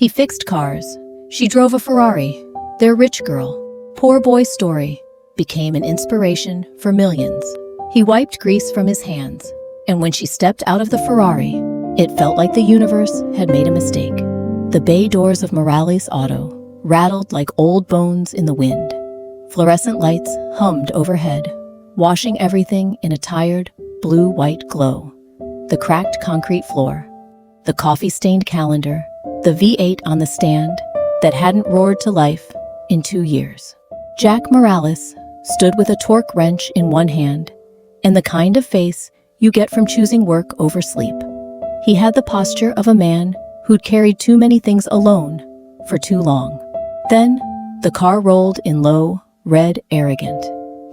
He fixed cars. She drove a Ferrari. Their rich girl, poor boy story became an inspiration for millions. He wiped grease from his hands, and when she stepped out of the Ferrari, it felt like the universe had made a mistake. The bay doors of Morales' auto rattled like old bones in the wind. Fluorescent lights hummed overhead, washing everything in a tired, blue-white glow. The cracked concrete floor, the coffee-stained calendar, the V8 on the stand that hadn't roared to life in 2 years. Jack Morales stood with a torque wrench in one hand and the kind of face you get from choosing work over sleep. He had the posture of a man who'd carried too many things alone for too long. Then, the car rolled in low, red arrogant.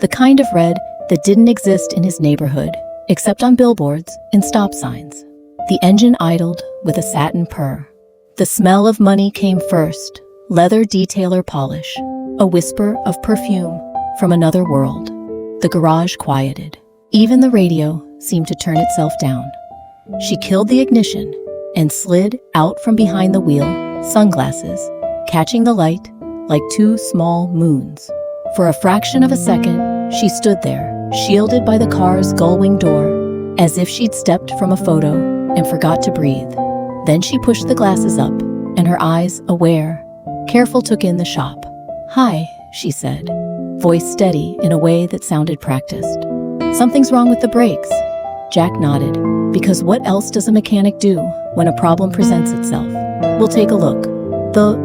The kind of red that didn't exist in his neighborhood, except on billboards and stop signs. The engine idled with a satin purr. The smell of money came first, leather detailer polish, a whisper of perfume from another world. The garage quieted. Even the radio seemed to turn itself down. She killed the ignition and slid out from behind the wheel, sunglasses, catching the light like 2 small moons. For a fraction of a second, she stood there, shielded by the car's gull-wing door, as if she'd stepped from a photo and forgot to breathe. Then she pushed the glasses up, and her eyes, aware, careful, took in the shop. "Hi," she said, voice steady in a way that sounded practiced. "Something's wrong with the brakes." Jack nodded, because what else does a mechanic do when a problem presents itself? "We'll take a look."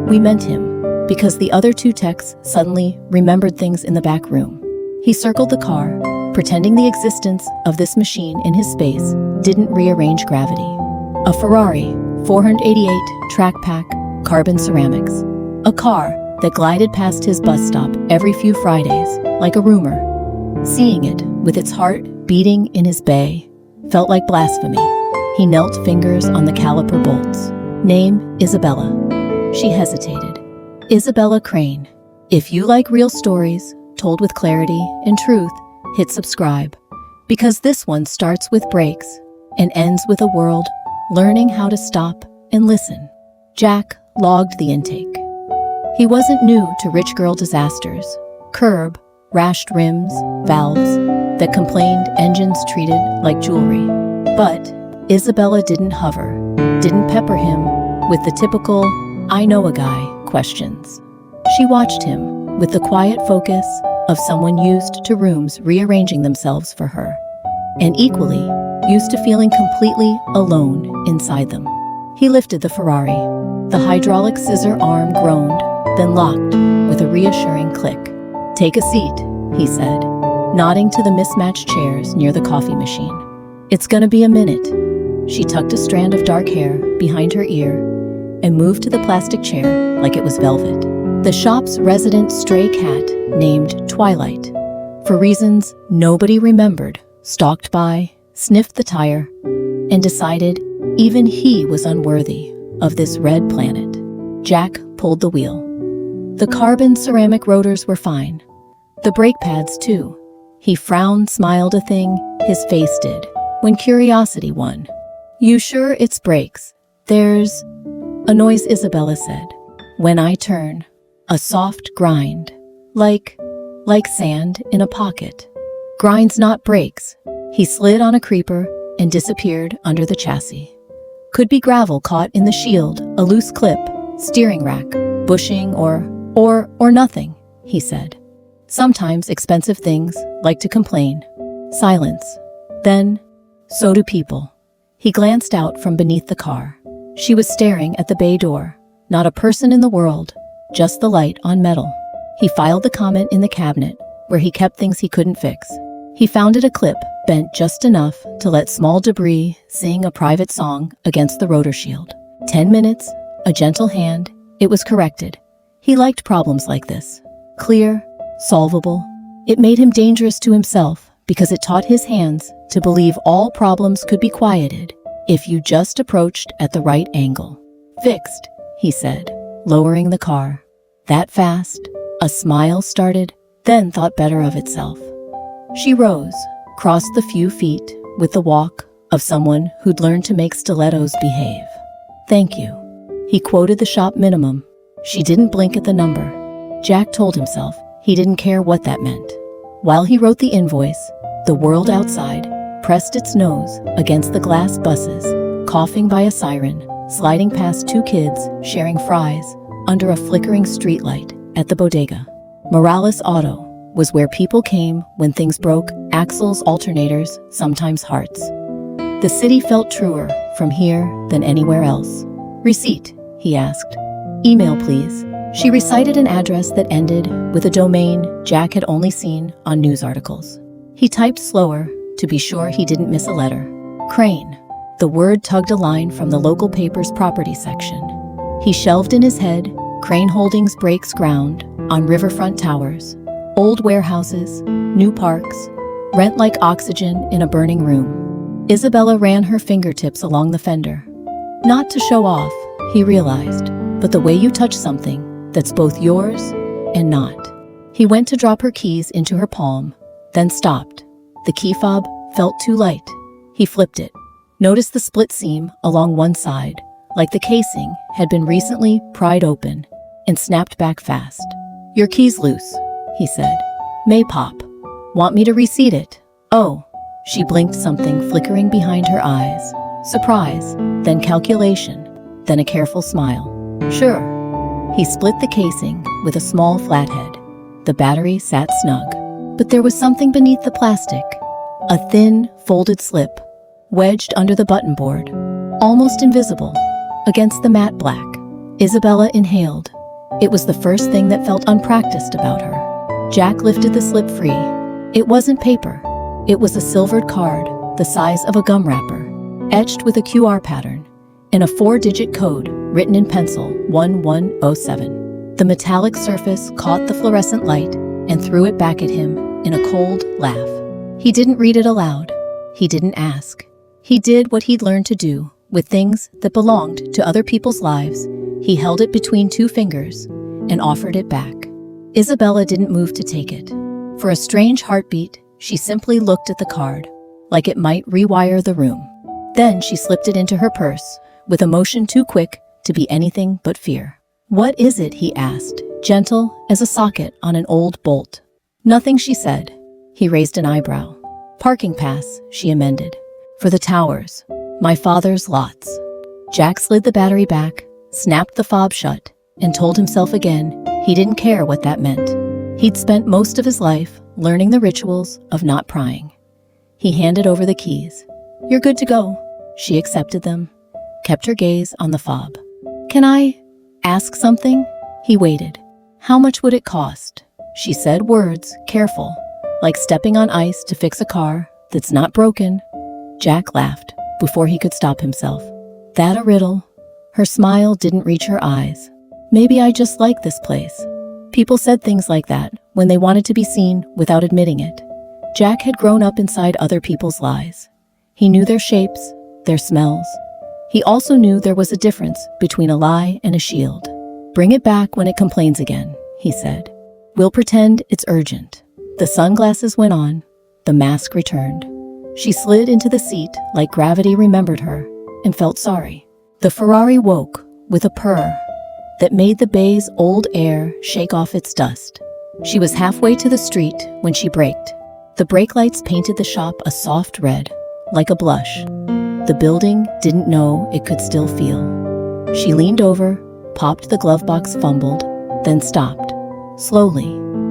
We meant him, because the other 2 techs suddenly remembered things in the back room. He circled the car, pretending the existence of this machine in his space didn't rearrange gravity. A Ferrari, 488 track pack, carbon ceramics. A car that glided past his bus stop every few Fridays, like a rumor. Seeing it, with its heart beating in his bay, felt like blasphemy. He knelt, fingers on the caliper bolts. Name, Isabella. She hesitated. Isabella Crane. If you like real stories, told with clarity and truth, hit subscribe. Because this one starts with brakes and ends with a world learning how to stop and listen. Jack logged the intake. He wasn't new to rich girl disasters. Curb, rashed rims, valves that complained engines treated like jewelry. But Isabella didn't hover, didn't pepper him with the typical, "I know a guy" questions. She watched him with the quiet focus of someone used to rooms rearranging themselves for her, and equally used to feeling completely alone inside them. He lifted the Ferrari. The hydraulic scissor arm groaned, then locked with a reassuring click. "Take a seat," he said, nodding to the mismatched chairs near the coffee machine. "It's gonna be a minute." She tucked a strand of dark hair behind her ear and moved to the plastic chair like it was velvet. The shop's resident stray cat, named Twilight, for reasons nobody remembered, stalked by, sniffed the tire, and decided even he was unworthy of this red planet. Jack pulled the wheel. The carbon ceramic rotors were fine. The brake pads, too. He frowned, smiled a thing his face did, when curiosity won. "You sure it's brakes? There's..." A noise, Isabella said. "When I turn, a soft grind, like sand in a pocket. Grinds, not brakes." He slid on a creeper and disappeared under the chassis. Could be gravel caught in the shield, a loose clip, steering rack, bushing, or nothing, he said. Sometimes expensive things like to complain. Silence. Then, so do people. He glanced out from beneath the car. She was staring at the bay door. Not a person in the world, just the light on metal. He filed the comment in the cabinet, where he kept things he couldn't fix. He found it a clip, bent just enough to let small debris sing a private song against the rotor shield. 10 minutes, a gentle hand, it was corrected. He liked problems like this. Clear, solvable. It made him dangerous to himself because it taught his hands to believe all problems could be quieted if you just approached at the right angle. "Fixed," he said, lowering the car. That fast, a smile started, then thought better of itself. She rose, crossed the few feet with the walk of someone who'd learned to make stilettos behave. "Thank you." He quoted the shop minimum. She didn't blink at the number. Jack told himself he didn't care what that meant. While he wrote the invoice, the world outside pressed its nose against the glass buses, coughing by a siren, sliding past two kids sharing fries under a flickering streetlight at the bodega. Morales Auto was where people came when things broke, axles, alternators, sometimes hearts. The city felt truer from here than anywhere else. Receipt, he asked. Email, please. She recited an address that ended with a domain Jack had only seen on news articles. He typed slower to be sure he didn't miss a letter. Crane. The word tugged a line from the local paper's property section. He shelved in his head, Crane Holdings breaks ground on riverfront towers, old warehouses, new parks, rent like oxygen in a burning room. Isabella ran her fingertips along the fender. Not to show off, he realized, but the way you touch something that's both yours and not. He went to drop her keys into her palm, then stopped. The key fob felt too light. He flipped it. Noticed the split seam along one side, like the casing had been recently pried open, and snapped back fast. Your key's loose, he said. May pop. Want me to reseat it? Oh. She blinked, something flickering behind her eyes. Surprise, then calculation, then a careful smile. Sure. He split the casing with a small flathead. The battery sat snug. But there was something beneath the plastic. A thin, folded slip, wedged under the button board, almost invisible, against the matte black. Isabella inhaled. It was the first thing that felt unpracticed about her. Jack lifted the slip free. It wasn't paper. It was a silvered card, the size of a gum wrapper, etched with a QR pattern, and a 4-digit code written in pencil, 1107. The metallic surface caught the fluorescent light and threw it back at him in a cold laugh. He didn't read it aloud. He didn't ask. He did what he'd learned to do with things that belonged to other people's lives. He held it between two fingers and offered it back. Isabella didn't move to take it. For a strange heartbeat, she simply looked at the card, like it might rewire the room. Then she slipped it into her purse, with a motion too quick to be anything but fear. What is it? He asked, gentle as a socket on an old bolt. Nothing, she said. He raised an eyebrow. Parking pass, she amended. For the towers. My father's lots. Jack slid the battery back, snapped the fob shut, and told himself again he didn't care what that meant. He'd spent most of his life learning the rituals of not prying. He handed over the keys. You're good to go. She accepted them, kept her gaze on the fob. Can I ask something? He waited. How much would it cost? She said words, careful, like stepping on ice to fix a car that's not broken. Jack laughed before he could stop himself. That a riddle? Her smile didn't reach her eyes. Maybe I just like this place. People said things like that when they wanted to be seen without admitting it. Jack had grown up inside other people's lies. He knew their shapes, their smells. He also knew there was a difference between a lie and a shield. Bring it back when it complains again, he said. We'll pretend it's urgent. The sunglasses went on. The mask returned. She slid into the seat like gravity remembered her and felt sorry. The Ferrari woke with a purr that made the bay's old air shake off its dust. She was halfway to the street when she braked. The brake lights painted the shop a soft red, like a blush. The building didn't know it could still feel. She leaned over, popped the glove box, fumbled, then stopped. Slowly,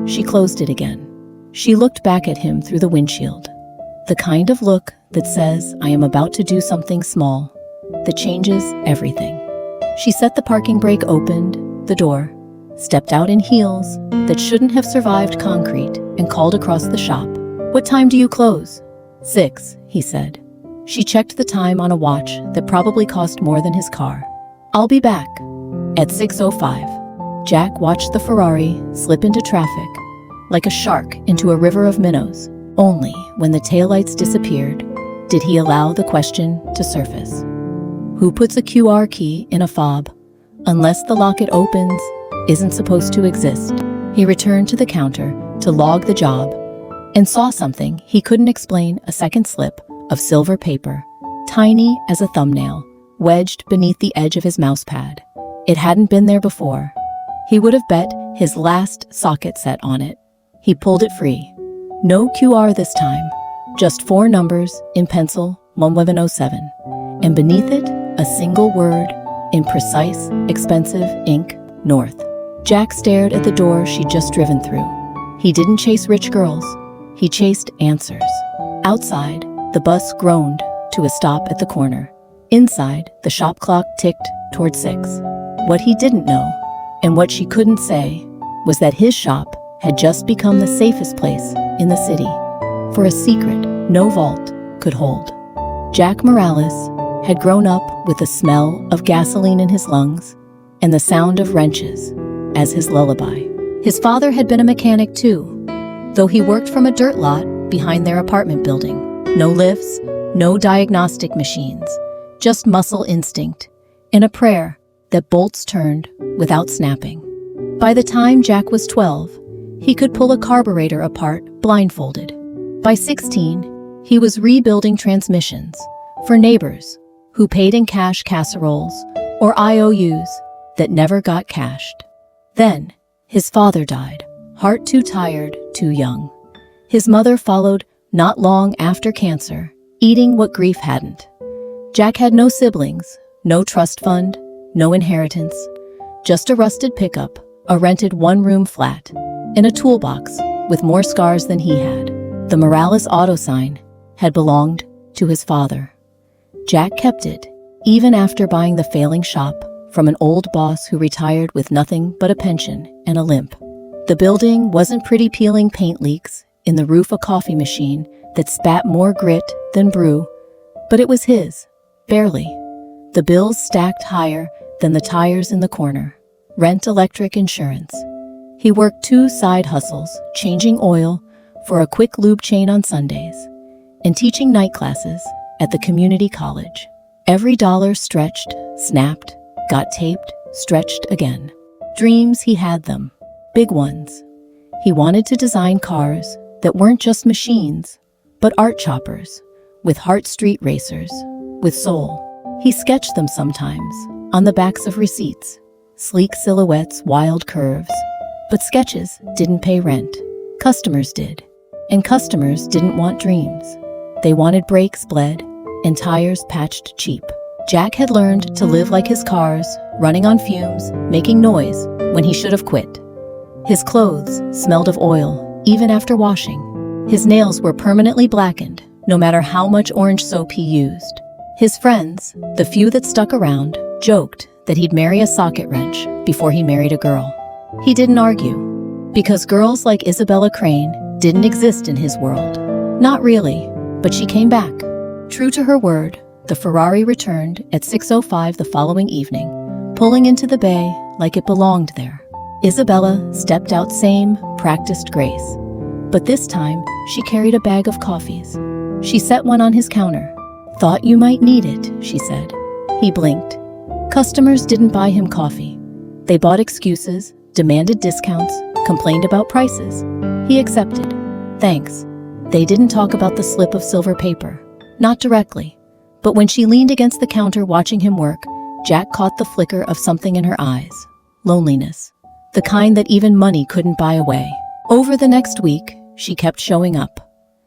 she closed it again. She looked back at him through the windshield. The kind of look that says, I am about to do something small, that changes everything. She set the parking brake, opened the door, stepped out in heels that shouldn't have survived concrete, and called across the shop. What time do you close? 6, he said. She checked the time on a watch that probably cost more than his car. I'll be back. At 6:05, Jack watched the Ferrari slip into traffic, like a shark into a river of minnows. Only when the taillights disappeared did he allow the question to surface. Who puts a QR key in a fob, unless the lock it opens isn't supposed to exist? He returned to the counter to log the job and saw something he couldn't explain, a second slip of silver paper, tiny as a thumbnail, wedged beneath the edge of his mouse pad. It hadn't been there before. He would have bet his last socket set on it. He pulled it free. No QR this time, just 4 numbers in pencil, 1107, and beneath it, a single word in precise, expensive ink, North. Jack stared at the door she'd just driven through. He didn't chase rich girls. He chased answers. Outside, the bus groaned to a stop at the corner. Inside, the shop clock ticked toward 6. What he didn't know, and what she couldn't say, was that his shop had just become the safest place in the city, for a secret no vault could hold. Jack Morales had grown up with the smell of gasoline in his lungs and the sound of wrenches as his lullaby. His father had been a mechanic too, though he worked from a dirt lot behind their apartment building. No lifts, no diagnostic machines, just muscle instinct and a prayer that bolts turned without snapping. By the time Jack was 12, he could pull a carburetor apart blindfolded. By 16, he was rebuilding transmissions for neighbors who paid in cash casseroles or IOUs that never got cashed. Then, his father died, heart too tired, too young. His mother followed not long after cancer, eating what grief hadn't. Jack had no siblings, no trust fund, no inheritance, just a rusted pickup, a rented 1-room flat, and a toolbox with more scars than he had. The Morales auto sign had belonged to his father. Jack kept it, even after buying the failing shop from an old boss who retired with nothing but a pension and a limp. The building wasn't pretty, peeling paint leaks in the roof, a coffee machine that spat more grit than brew, but it was his, barely. The bills stacked higher than the tires in the corner. Rent, electric, insurance. He worked 2 side hustles, changing oil for a quick lube chain on Sundays, and teaching night classes at the community college. Every dollar stretched, snapped, got taped, stretched again. Dreams, he had them. Big ones. He wanted to design cars that weren't just machines, but art choppers, with heart, street racers, with soul. He sketched them sometimes, on the backs of receipts. Sleek silhouettes, wild curves. But sketches didn't pay rent. Customers did. And customers didn't want dreams. They wanted brakes bled and tires patched cheap. Jack had learned to live like his cars, running on fumes, making noise when he should have quit. His clothes smelled of oil, even after washing. His nails were permanently blackened, no matter how much orange soap he used. His friends, the few that stuck around, joked that he'd marry a socket wrench before he married a girl. He didn't argue, because girls like Isabella Crane didn't exist in his world. Not really, but she came back. True to her word, the Ferrari returned at 6:05 the following evening, pulling into the bay like it belonged there. Isabella stepped out, same practiced grace. But this time, she carried a bag of coffees. She set one on his counter. "Thought you might need it," she said. He blinked. Customers didn't buy him coffee. They bought excuses, demanded discounts, complained about prices. He accepted. Thanks. They didn't talk about the slip of silver paper. Not directly. But when she leaned against the counter watching him work, Jack caught the flicker of something in her eyes. Loneliness. The kind that even money couldn't buy away. Over the next week, she kept showing up.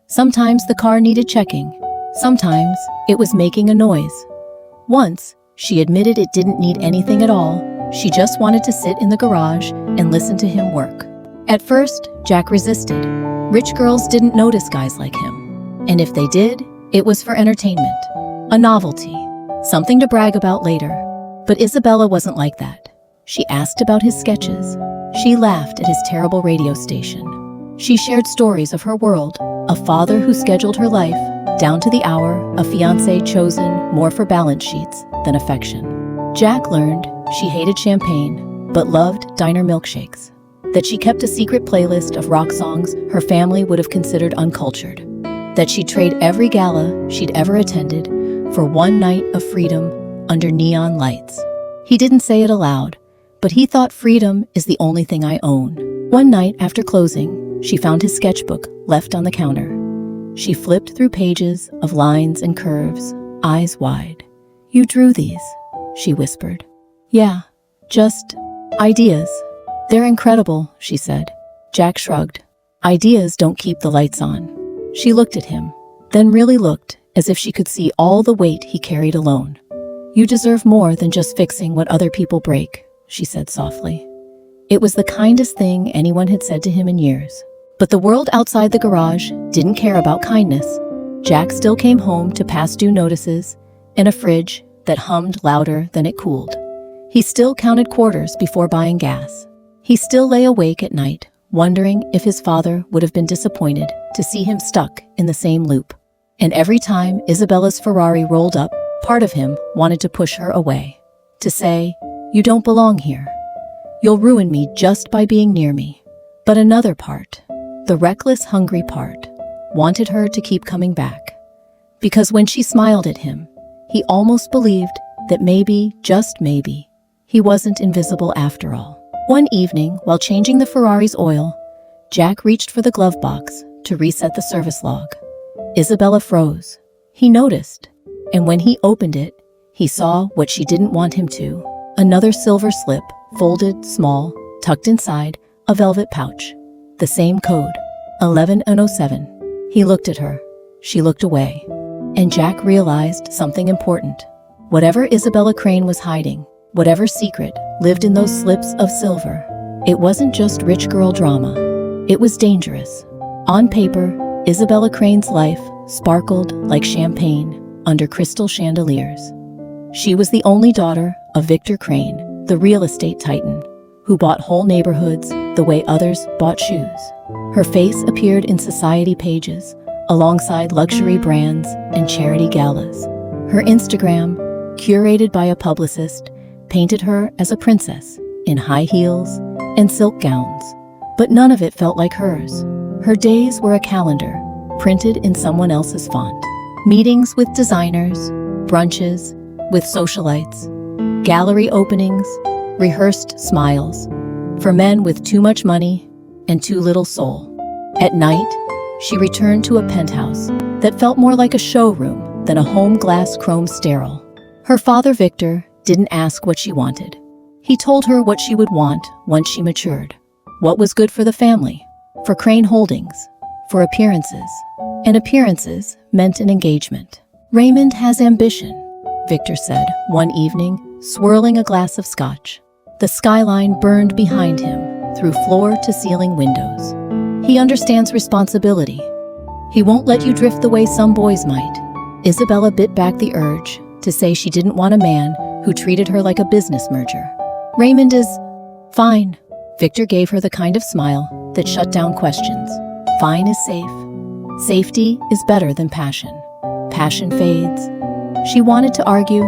Sometimes the car needed checking. Sometimes it was making a noise. Once, she admitted it didn't need anything at all. She just wanted to sit in the garage and listen to him work. At first, Jack resisted. Rich girls didn't notice guys like him. And if they did, it was for entertainment. A novelty. Something to brag about later. But Isabella wasn't like that. She asked about his sketches. She laughed at his terrible radio station. She shared stories of her world. A father who scheduled her life, down to the hour, a fiancé chosen more for balance sheets than affection. Jack learned she hated champagne, but loved diner milkshakes. That she kept a secret playlist of rock songs her family would have considered uncultured. That she'd trade every gala she'd ever attended for one night of freedom under neon lights. He didn't say it aloud, but he thought freedom is the only thing I own. One night after closing, she found his sketchbook left on the counter. She flipped through pages of lines and curves, eyes wide. "You drew these," she whispered. "Yeah, Just ideas. They're incredible, she said. Jack shrugged. Ideas don't keep the lights on. She looked at him, then really looked, as if she could see all the weight he carried alone. You deserve more than just fixing what other people break, she said softly. It was the kindest thing anyone had said to him in years. But the world outside the garage didn't care about kindness. Jack still came home to past due notices and a fridge that hummed louder than it cooled. He still counted quarters before buying gas. He still lay awake at night, wondering if his father would have been disappointed to see him stuck in the same loop. And every time Isabella's Ferrari rolled up, part of him wanted to push her away, to say, "You don't belong here. You'll ruin me just by being near me." But another part, the reckless, hungry part, wanted her to keep coming back. Because when she smiled at him, he almost believed that maybe, just maybe, he wasn't invisible after all. One evening, while changing the Ferrari's oil, Jack reached for the glove box to reset the service log. Isabella froze. He noticed, and when he opened it, he saw what she didn't want him to. Another silver slip, folded, small, tucked inside a velvet pouch. The same code, 1107. He looked at her. She looked away. And Jack realized something important. Whatever Isabella Crane was hiding, whatever secret lived in those slips of silver, it wasn't just rich girl drama. It was dangerous. On paper, Isabella Crane's life sparkled like champagne under crystal chandeliers. She was the only daughter of Victor Crane, the real estate titan, who bought whole neighborhoods the way others bought shoes. Her face appeared in society pages, alongside luxury brands and charity galas. Her Instagram, curated by a publicist, painted her as a princess in high heels and silk gowns. But none of it felt like hers. Her days were a calendar, printed in someone else's font. Meetings with designers, brunches with socialites, gallery openings, rehearsed smiles, for men with too much money and too little soul. At night, she returned to a penthouse that felt more like a showroom than a home glass chrome sterile. Her father, Victor, didn't ask what she wanted. He told her what she would want once she matured. What was good for the family, for Crane Holdings, for appearances. And appearances meant an engagement. Raymond has ambition, Victor said one evening, swirling a glass of scotch. The skyline burned behind him through floor-to-ceiling windows. He understands responsibility. He won't let you drift the way some boys might. Isabella bit back the urge to say she didn't want a man who treated her like a business merger. Raymond is fine. Victor gave her the kind of smile that shut down questions. Fine is safe. Safety is better than passion. Passion fades. She wanted to argue,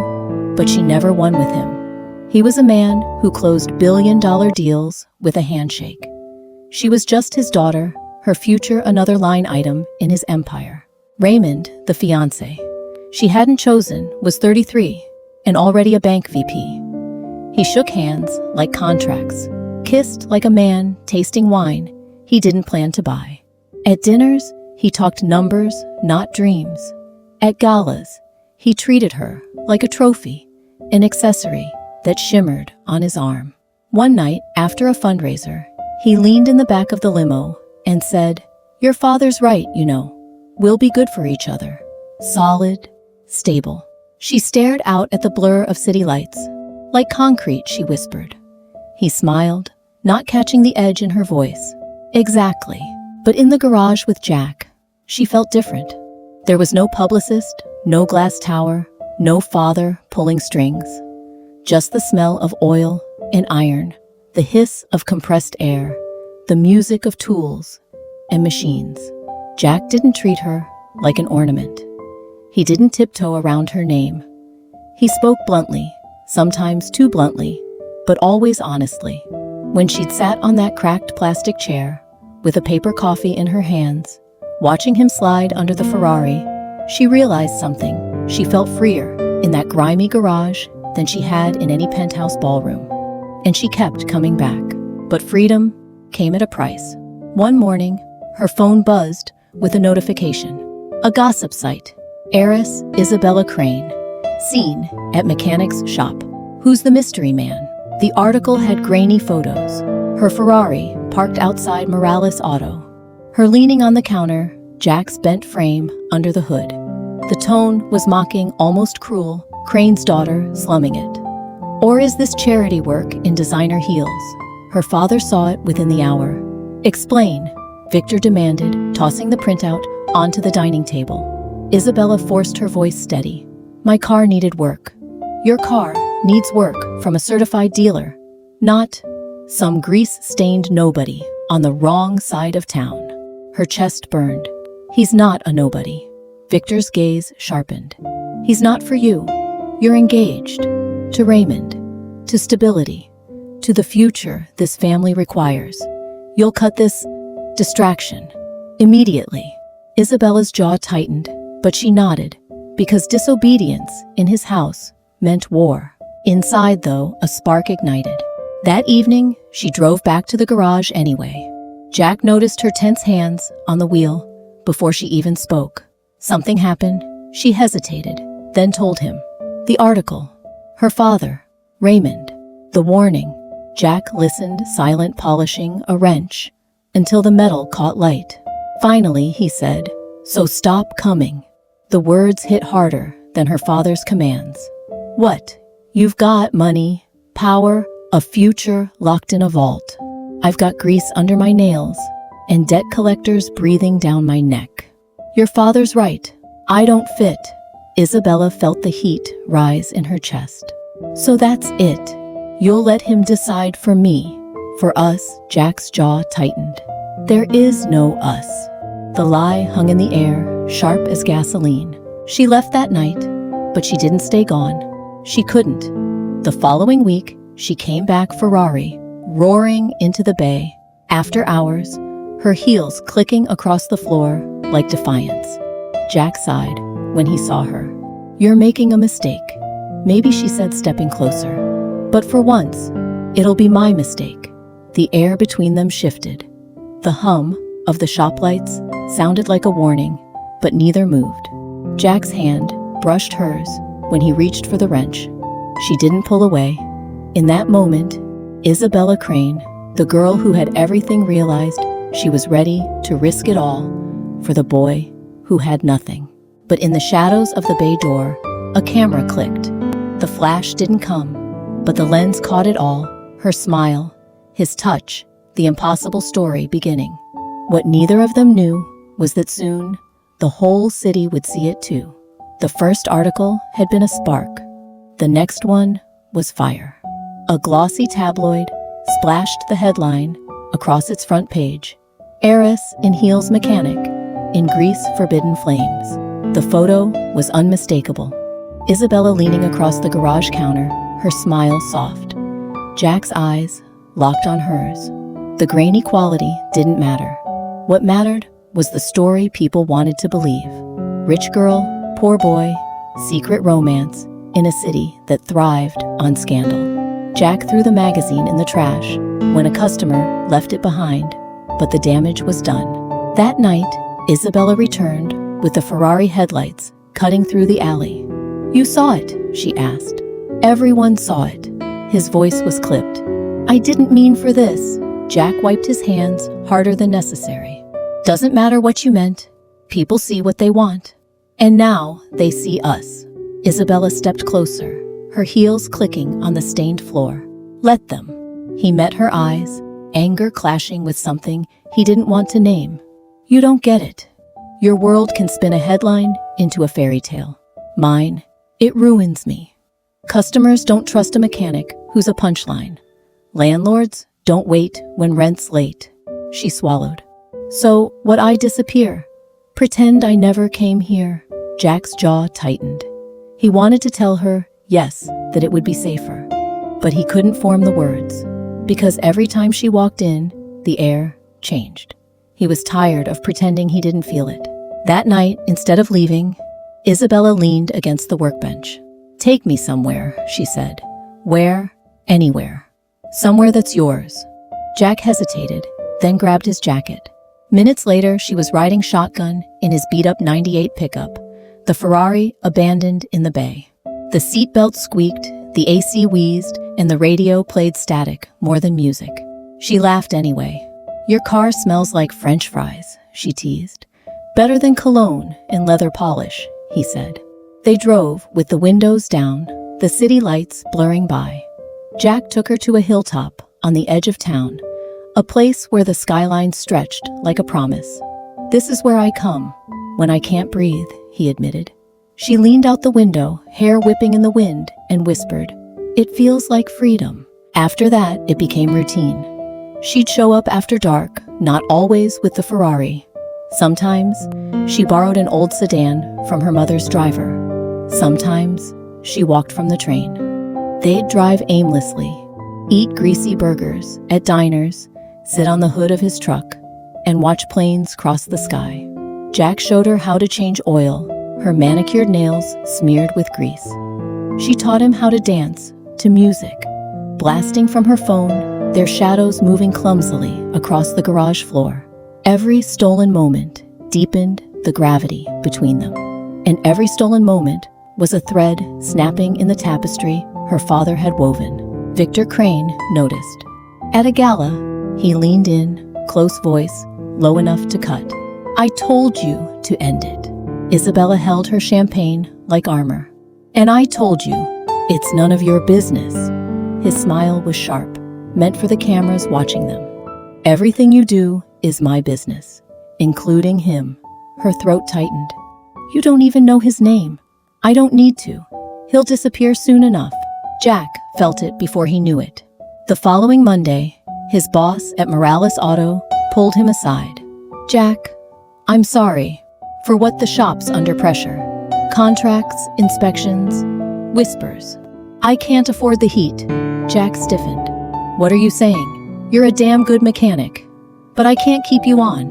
but she never won with him. He was a man who closed billion-dollar deals with a handshake. She was just his daughter, her future another line item in his empire. Raymond, the fiancé she hadn't chosen, was 33 and already a bank VP. He shook hands like contracts, kissed like a man tasting wine he didn't plan to buy. At dinners, he talked numbers, not dreams. At galas, he treated her like a trophy, an accessory that shimmered on his arm. One night, after a fundraiser, he leaned in the back of the limo and said, "Your father's right, you know. We'll be good for each other. Solid, stable." She stared out at the blur of city lights. "Like concrete," she whispered. He smiled, not catching the edge in her voice. Exactly. But in the garage with Jack, she felt different. There was no publicist, no glass tower, no father pulling strings. Just the smell of oil and iron, the hiss of compressed air, the music of tools and machines. Jack didn't treat her like an ornament. He didn't tiptoe around her name. He spoke bluntly, sometimes too bluntly, but always honestly. When she'd sat on that cracked plastic chair, with a paper coffee in her hands, watching him slide under the Ferrari, she realized something. She felt freer in that grimy garage than she had in any penthouse ballroom. And she kept coming back. But freedom came at a price. One morning, her phone buzzed with a notification. A gossip site. Heiress Isabella Crane, seen at mechanic's shop. Who's the mystery man? The article had grainy photos. Her Ferrari parked outside Morales Auto. Her leaning on the counter, Jack's bent frame under the hood. The tone was mocking, almost cruel, Crane's daughter slumming it. Or is this charity work in designer heels? Her father saw it within the hour. Explain, Victor demanded, tossing the printout onto the dining table. Isabella forced her voice steady. My car needed work. Your car needs work from a certified dealer, not some grease-stained nobody on the wrong side of town. Her chest burned. He's not a nobody. Victor's gaze sharpened. He's not for you. You're engaged. To Raymond. To stability. To the future this family requires. You'll cut this distraction immediately. Isabella's jaw tightened, but she nodded, because disobedience in his house meant war. Inside, though, a spark ignited. That evening, she drove back to the garage anyway. Jack noticed her tense hands on the wheel before she even spoke. Something happened. She hesitated, then told him. The article. Her father. Raymond. The warning. Jack listened, silent, polishing a wrench, until the metal caught light. Finally, he said, So stop coming. The words hit harder than her father's commands. What? You've got money, power, a future locked in a vault. I've got grease under my nails and debt collectors breathing down my neck. Your father's right. I don't fit. Isabella felt the heat rise in her chest. So that's it. You'll let him decide for me. For us, Jack's jaw tightened. There is no us. The lie hung in the air, sharp as gasoline. She left that night, but she didn't stay gone. She couldn't. The following week, she came back Ferrari, roaring into the bay. After hours, her heels clicking across the floor like defiance. Jack sighed when he saw her. You're making a mistake. Maybe, she said, stepping closer. But for once, it'll be my mistake. The air between them shifted. The hum of the shop lights sounded like a warning, but neither moved. Jack's hand brushed hers when he reached for the wrench. She didn't pull away. In that moment, Isabella Crane, the girl who had everything, realized she was ready to risk it all for the boy who had nothing. But in the shadows of the bay door, a camera clicked. The flash didn't come, but the lens caught it all, her smile, his touch, the impossible story beginning. What neither of them knew was that soon the whole city would see it too. The first article had been a spark. The next one was fire. A glossy tabloid splashed the headline across its front page. Heiress in heels mechanic, in grease forbidden flames. The photo was unmistakable. Isabella leaning across the garage counter, her smile soft. Jack's eyes locked on hers. The grainy quality didn't matter. What mattered was the story people wanted to believe. Rich girl, poor boy, secret romance in a city that thrived on scandal. Jack threw the magazine in the trash when a customer left it behind, but the damage was done. That night, Isabella returned with the Ferrari headlights cutting through the alley. You saw it, she asked. Everyone saw it. His voice was clipped. I didn't mean for this. Jack wiped his hands harder than necessary. Doesn't matter what you meant. People see what they want. And now they see us. Isabella stepped closer, her heels clicking on the stained floor. Let them. He met her eyes, anger clashing with something he didn't want to name. You don't get it. Your world can spin a headline into a fairy tale. Mine, it ruins me. Customers don't trust a mechanic who's a punchline. Landlords don't wait when rent's late. She swallowed. So, would I disappear? Pretend I never came here? Jack's jaw tightened. He wanted to tell her, yes, that it would be safer. But he couldn't form the words, because every time she walked in, the air changed. He was tired of pretending he didn't feel it. That night, instead of leaving, Isabella leaned against the workbench. Take me somewhere, she said. Where? Anywhere. Somewhere that's yours. Jack hesitated, then grabbed his jacket. Minutes later, she was riding shotgun in his beat-up '98 pickup, the Ferrari abandoned in the bay. The seatbelt squeaked, the AC wheezed, and the radio played static more than music. She laughed anyway. "Your car smells like French fries," she teased. "Better than cologne and leather polish," he said. They drove with the windows down, the city lights blurring by. Jack took her to a hilltop on the edge of town, a place where the skyline stretched like a promise. "This is where I come when I can't breathe," he admitted. She leaned out the window, hair whipping in the wind, and whispered, "It feels like freedom." After that, it became routine. She'd show up after dark, not always with the Ferrari. Sometimes, she borrowed an old sedan from her mother's driver. Sometimes, she walked from the train. They'd drive aimlessly, eat greasy burgers at diners, sit on the hood of his truck, and watch planes cross the sky. Jack showed her how to change oil, her manicured nails smeared with grease. She taught him how to dance to music, blasting from her phone, their shadows moving clumsily across the garage floor. Every stolen moment deepened the gravity between them, and every stolen moment was a thread snapping in the tapestry her father had woven. Victor Crane noticed. At a gala, he leaned in, close voice, low enough to cut. "I told you to end it." Isabella held her champagne like armor. "And I told you, it's none of your business." His smile was sharp, meant for the cameras watching them. "Everything you do is my business, including him." Her throat tightened. "You don't even know his name." "I don't need to. He'll disappear soon enough." Jack felt it before he knew it. The following Monday, his boss at Morales Auto pulled him aside. "Jack, I'm sorry for what the shop's under pressure. Contracts, inspections, whispers. I can't afford the heat." Jack stiffened. "What are you saying? You're a damn good mechanic. But I can't keep you on.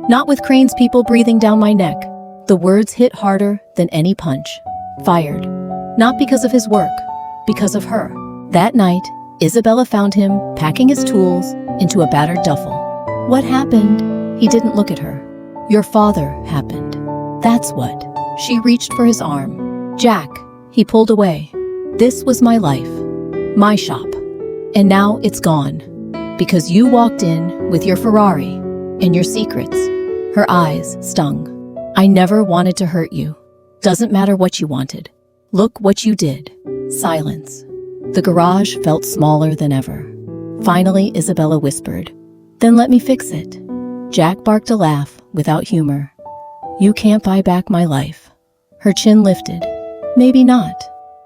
Not with Crane's people breathing down my neck." The words hit harder than any punch. Fired. Not because of his work, because of her. That night, Isabella found him packing his tools into a battered duffel. "What happened?" He didn't look at her. "Your father happened. That's what." She reached for his arm. "Jack," he pulled away. "This was my life, my shop. And now it's gone. Because you walked in with your Ferrari and your secrets." Her eyes stung. "I never wanted to hurt you. Doesn't matter what you wanted. Look what you did." Silence. The garage felt smaller than ever. Finally, Isabella whispered, "Then let me fix it." Jack barked a laugh without humor. "You can't buy back my life." Her chin lifted. "Maybe not,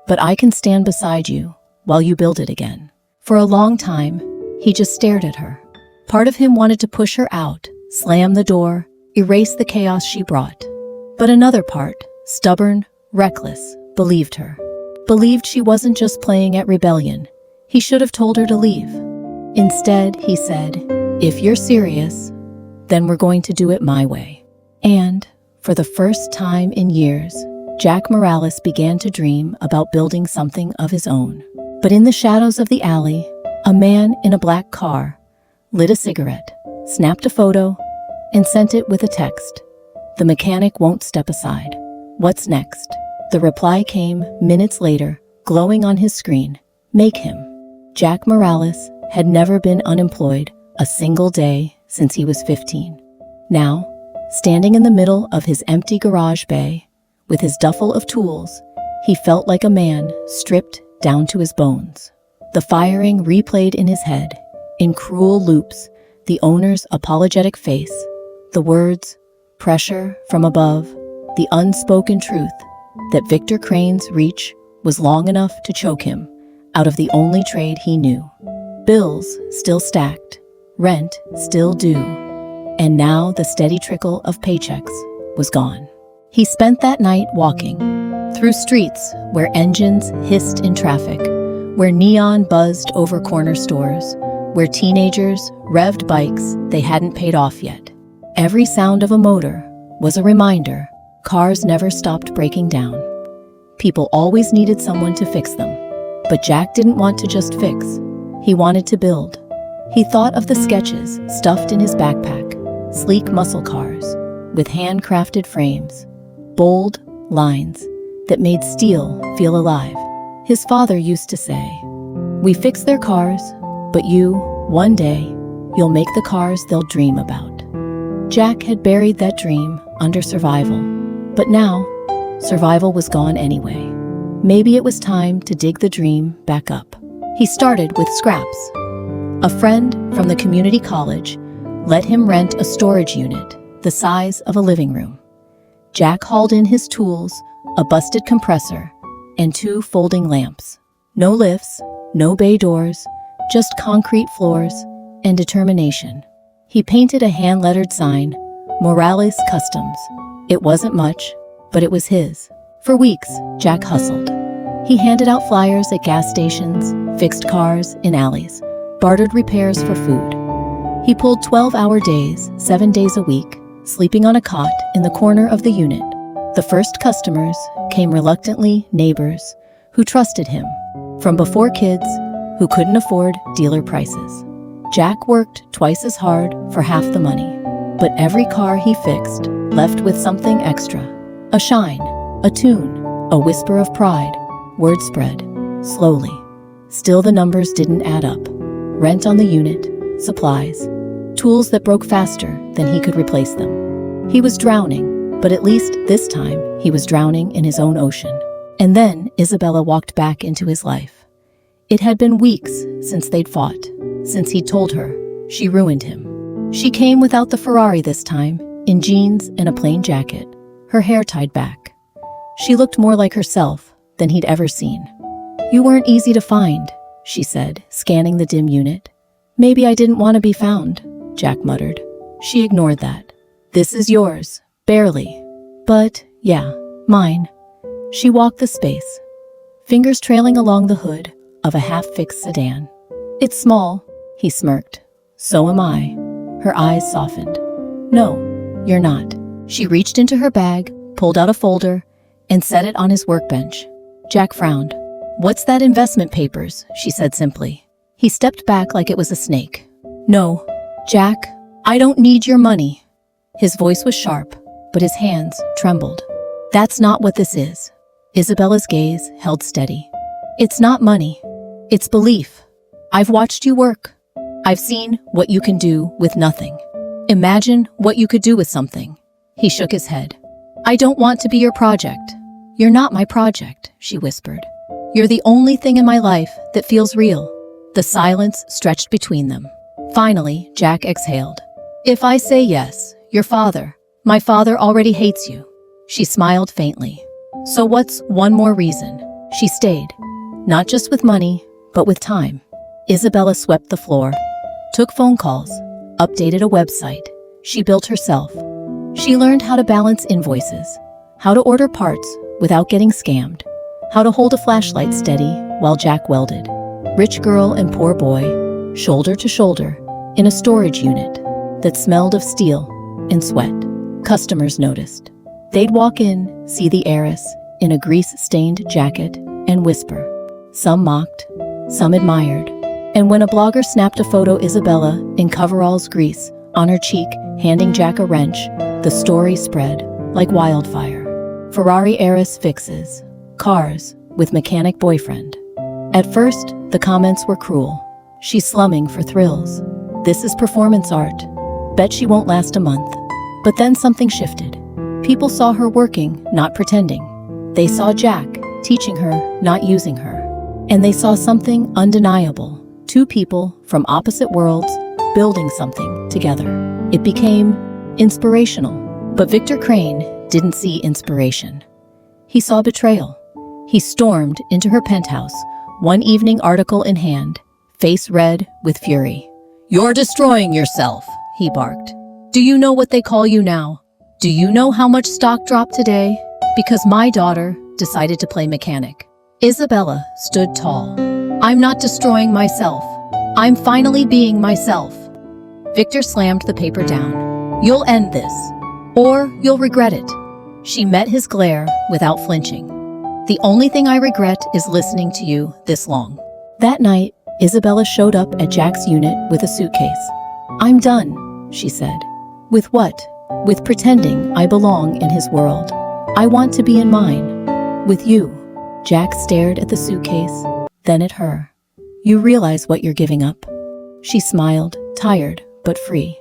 but I can stand beside you while you build it again." For a long time, he just stared at her. Part of him wanted to push her out, slam the door, erase the chaos she brought. But another part, stubborn, reckless, believed her. Believed she wasn't just playing at rebellion. He should have told her to leave. Instead, he said, "If you're serious, then we're going to do it my way." And, for the first time in years, Jack Morales began to dream about building something of his own. But in the shadows of the alley, a man in a black car lit a cigarette, snapped a photo, and sent it with a text. "The mechanic won't step aside. What's next?" The reply came minutes later, glowing on his screen. "Make him." Jack Morales had never been unemployed a single day since he was 15. Now, standing in the middle of his empty garage bay, with his duffel of tools, he felt like a man stripped down to his bones. The firing replayed in his head, in cruel loops, the owner's apologetic face, the words, pressure from above, the unspoken truth that Victor Crane's reach was long enough to choke him out of the only trade he knew. Bills still stacked, rent still due, and now the steady trickle of paychecks was gone. He spent that night walking through streets where engines hissed in traffic, where neon buzzed over corner stores, where teenagers revved bikes they hadn't paid off yet. Every sound of a motor was a reminder cars never stopped breaking down. People always needed someone to fix them. But Jack didn't want to just fix. He wanted to build. He thought of the sketches stuffed in his backpack, sleek muscle cars with handcrafted frames, bold lines that made steel feel alive. His father used to say, We fix their cars, but you, one day, you'll make the cars they'll dream about. Jack had buried that dream under survival, but now, survival was gone anyway. Maybe it was time to dig the dream back up. He started with scraps. A friend from the community college let him rent a storage unit the size of a living room. Jack hauled in his tools, a busted compressor, and 2 folding lamps. No lifts, no bay doors, just concrete floors and determination. He painted a hand-lettered sign, Morales Customs. It wasn't much, but it was his. For weeks, Jack hustled. He handed out flyers at gas stations, fixed cars in alleys, bartered repairs for food. He pulled 12-hour days, 7 days a week, sleeping on a cot in the corner of the unit. The first customers came reluctantly, neighbors who trusted him, from before kids who couldn't afford dealer prices. Jack worked twice as hard for half the money, but every car he fixed left with something extra. A shine, a tune, a whisper of pride. Word spread, slowly. Still the numbers didn't add up. Rent on the unit, supplies, tools that broke faster than he could replace them. He was drowning, but at least this time he was drowning in his own ocean. And then Isabella walked back into his life. It had been weeks since they'd fought, since he'd told her she ruined him. She came without the Ferrari this time, in jeans and a plain jacket, her hair tied back. She looked more like herself than he'd ever seen. "You weren't easy to find," she said, scanning the dim unit. "Maybe I didn't want to be found," Jack muttered. She ignored that. "This is yours, barely. But, yeah, mine." She walked the space, fingers trailing along the hood of a half-fixed sedan. "It's small," he smirked. "So am I." Her eyes softened. "No, you're not." She reached into her bag, pulled out a folder, and set it on his workbench. Jack frowned. "What's that investment papers?" she said simply. He stepped back like it was a snake. "No, Jack, I don't need your money." His voice was sharp, but his hands trembled. "That's not what this is." Isabella's gaze held steady. "It's not money. It's belief. I've watched you work. I've seen what you can do with nothing. Imagine what you could do with something." He shook his head. "I don't want to be your project." "You're not my project," she whispered. "You're the only thing in my life that feels real." The silence stretched between them. Finally, Jack exhaled. "If I say yes, my father already hates you." She smiled faintly. "So what's one more reason?" She stayed, not just with money, but with time. Isabella swept the floor, took phone calls, updated a website she built herself. She learned how to balance invoices, how to order parts without getting scammed, how to hold a flashlight steady while Jack welded. Rich girl and poor boy, shoulder to shoulder, in a storage unit that smelled of steel and sweat. Customers noticed. They'd walk in, see the heiress in a grease-stained jacket, and whisper. Some mocked, some admired. And when a blogger snapped a photo Isabella in coveralls grease on her cheek, handing Jack a wrench, the story spread like wildfire. Ferrari heiress fixes cars with mechanic boyfriend. At first, the comments were cruel. "She's slumming for thrills. This is performance art. Bet she won't last a month." But then something shifted. People saw her working, not pretending. They saw Jack teaching her, not using her. And they saw something undeniable. 2 people from opposite worlds building something together. It became inspirational. But Victor Crane didn't see inspiration. He saw betrayal. He stormed into her penthouse, one evening article in hand, face red with fury. "You're destroying yourself," he barked. "Do you know what they call you now? Do you know how much stock dropped today? Because my daughter decided to play mechanic." Isabella stood tall. "I'm not destroying myself. I'm finally being myself." Victor slammed the paper down. "You'll end this, or you'll regret it." She met his glare without flinching. "The only thing I regret is listening to you this long." That night, Isabella showed up at Jack's unit with a suitcase. "I'm done," she said. "With what?" "With pretending I belong in his world. I want to be in mine. With you." Jack stared at the suitcase, then at her. You realize what you're giving up? She smiled, tired but free.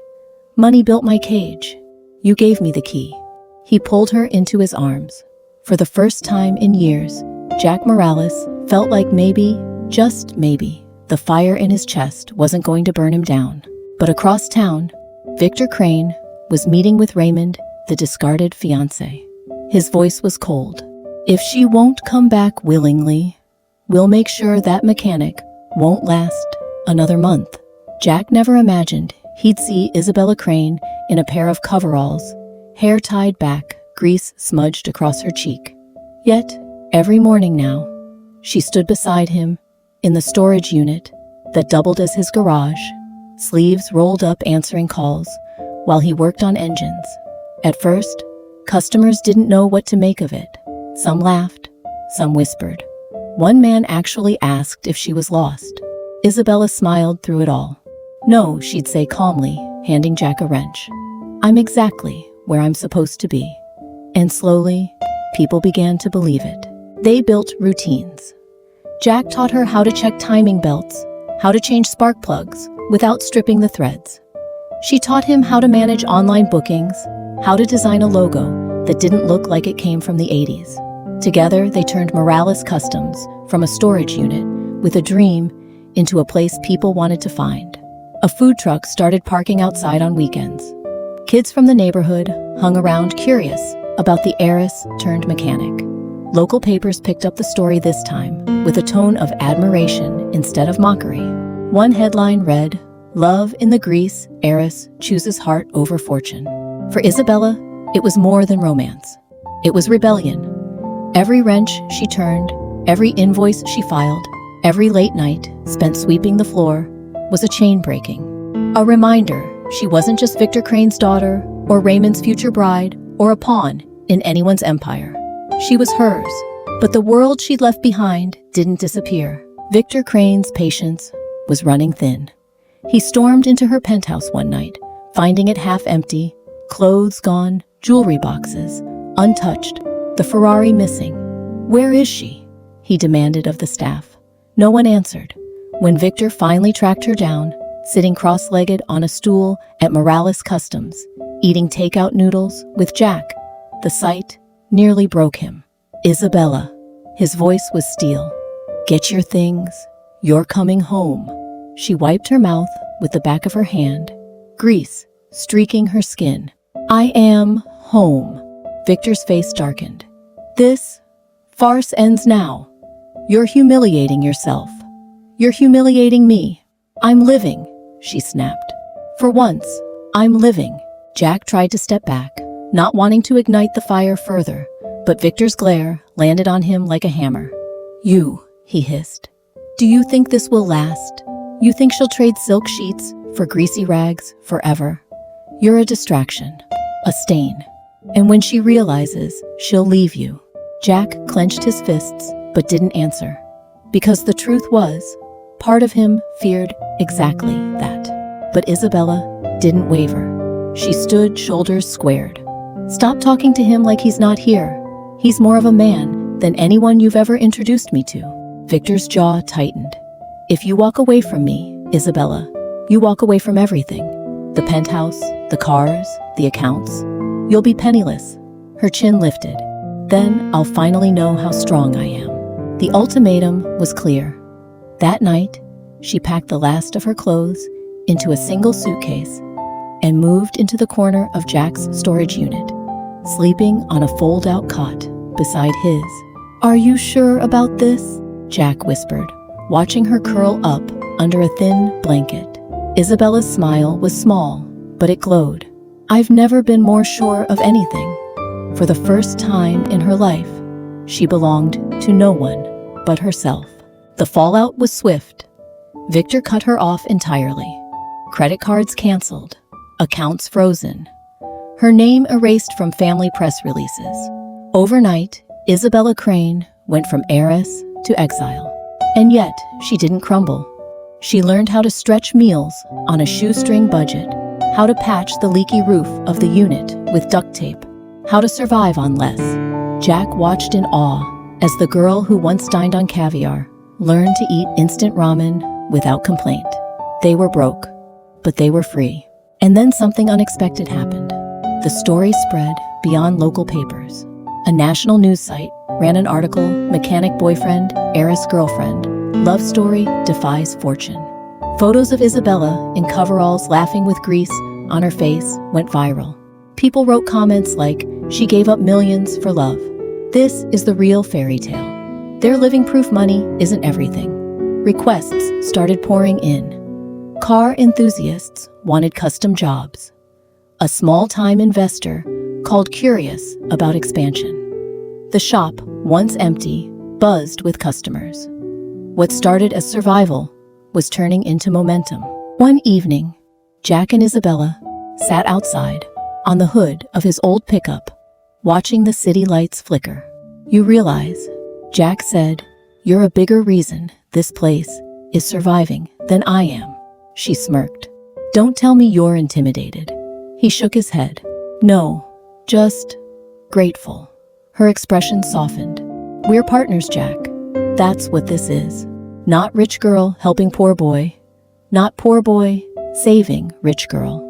Money built my cage. You gave me the key. He pulled her into his arms. For the first time in years, Jack Morales felt like maybe, just maybe, the fire in his chest wasn't going to burn him down. But across town, Victor Crane was meeting with Raymond, the discarded fiancé. His voice was cold. If she won't come back willingly, we'll make sure that mechanic won't last another month. Jack never imagined he'd see Isabella Crane in a pair of coveralls, hair tied back, grease smudged across her cheek. Yet, every morning now, she stood beside him in the storage unit that doubled as his garage, sleeves rolled up answering calls while he worked on engines. At first, customers didn't know what to make of it. Some laughed, some whispered. One man actually asked if she was lost. Isabella smiled through it all. No, she'd say calmly, handing Jack a wrench. I'm exactly where I'm supposed to be. And slowly, people began to believe it. They built routines. Jack taught her how to check timing belts, how to change spark plugs without stripping the threads. She taught him how to manage online bookings, how to design a logo that didn't look like it came from the 80s. Together, they turned Morales Customs from a storage unit with a dream into a place people wanted to find. A food truck started parking outside on weekends. Kids from the neighborhood hung around curious about the heiress turned mechanic. Local papers picked up the story this time with a tone of admiration instead of mockery. One headline read, "Love in the Grease, heiress chooses heart over fortune." For Isabella, it was more than romance. It was rebellion. Every wrench she turned, every invoice she filed, every late night spent sweeping the floor was a chain breaking. A reminder she wasn't just Victor Crane's daughter or Raymond's future bride or a pawn in anyone's empire. She was hers, but the world she'd left behind didn't disappear. Victor Crane's patience was running thin. He stormed into her penthouse one night, finding it half empty, clothes gone, jewelry boxes untouched, the Ferrari missing. Where is she? He demanded of the staff. No one answered. When Victor finally tracked her down, sitting cross-legged on a stool at Morales Customs, eating takeout noodles with Jack, the sight nearly broke him. Isabella. His voice was steel. Get your things. You're coming home. She wiped her mouth with the back of her hand, grease streaking her skin. I am home. Victor's face darkened. This farce ends now. You're humiliating yourself. You're humiliating me. I'm living, she snapped. For once, I'm living. Jack tried to step back, not wanting to ignite the fire further, but Victor's glare landed on him like a hammer. You, he hissed. Do you think this will last? You think she'll trade silk sheets for greasy rags forever? You're a distraction, a stain. And when she realizes, she'll leave you. Jack clenched his fists, but didn't answer. Because the truth was, part of him feared exactly that. But Isabella didn't waver. She stood, shoulders squared. Stop talking to him like he's not here. He's more of a man than anyone you've ever introduced me to. Victor's jaw tightened. If you walk away from me, Isabella, you walk away from everything. The penthouse, the cars, the accounts. You'll be penniless. Her chin lifted. Then I'll finally know how strong I am. The ultimatum was clear. That night, she packed the last of her clothes into a single suitcase and moved into the corner of Jack's storage unit, sleeping on a fold-out cot beside his. Are you sure about this? Jack whispered, watching her curl up under a thin blanket. Isabella's smile was small, but it glowed. I've never been more sure of anything. For the first time in her life, she belonged to no one but herself. The fallout was swift. Victor cut her off entirely. Credit cards canceled, accounts frozen, her name erased from family press releases. Overnight, Isabella Crane went from heiress to exile. And yet, she didn't crumble. She learned how to stretch meals on a shoestring budget, how to patch the leaky roof of the unit with duct tape, how to survive on less. Jack watched in awe as the girl who once dined on caviar learned to eat instant ramen without complaint. They were broke, but they were free. And then something unexpected happened. The story spread beyond local papers. A national news site ran an article, Mechanic Boyfriend, Heiress Girlfriend, Love Story Defies Fortune. Photos of Isabella in coveralls laughing with grease on her face went viral. People wrote comments like, "She gave up millions for love. This is the real fairy tale. They're living proof money isn't everything." Requests started pouring in. Car enthusiasts wanted custom jobs. A small-time investor called curious about expansion. The shop, once empty, buzzed with customers. What started as survival was turning into momentum. One evening, Jack and Isabella sat outside on the hood of his old pickup, watching the city lights flicker. "You realize," Jack said, "you're a bigger reason this place is surviving than I am." She smirked. "Don't tell me you're intimidated." He shook his head. "No, just grateful." Her expression softened. "We're partners, Jack. That's what this is. Not rich girl helping poor boy. Not poor boy saving rich girl.